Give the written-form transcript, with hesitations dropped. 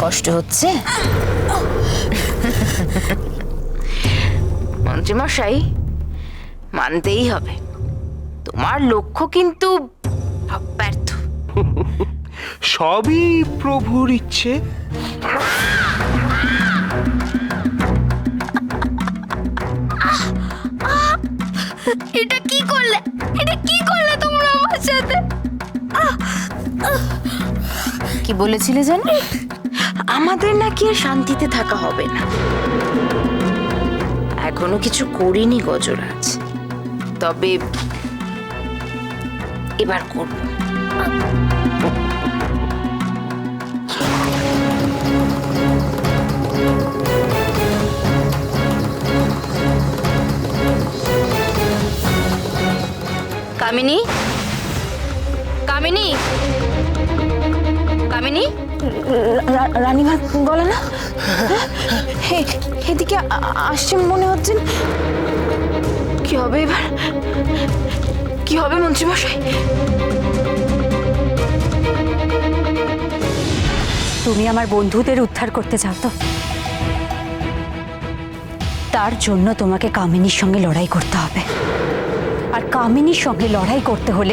কষ্ট হচ্ছে? মন্ত্রীমশাই, মানতেই হবে তোমার লক্ষ্য কিন্তু ব্যর্থ। সবই প্রভুর ইচ্ছে। এটা কি করলে? এটা কি করলে তোমরা আমার সাথে? কি বলেছিলে জানো? আমাদের নাকি আর শান্তিতে থাকা হবে না। এখনো কিছু করিনি গজরাজ, তবে এবার করব। কামিনী, কামিনী, কামিনী, রানীমার গলা না? এদিকে আসছে মনে হচ্ছে। কি হবে এবার? কি হবে মন্ত্রীমশাই? তুমি আমার বন্ধুদের উদ্ধার করতে চাও তো? তার জন্য তোমাকে কামিনীর সঙ্গে লড়াই করতে হবে। আর কামিনীর সঙ্গে লড়াই করতে হলে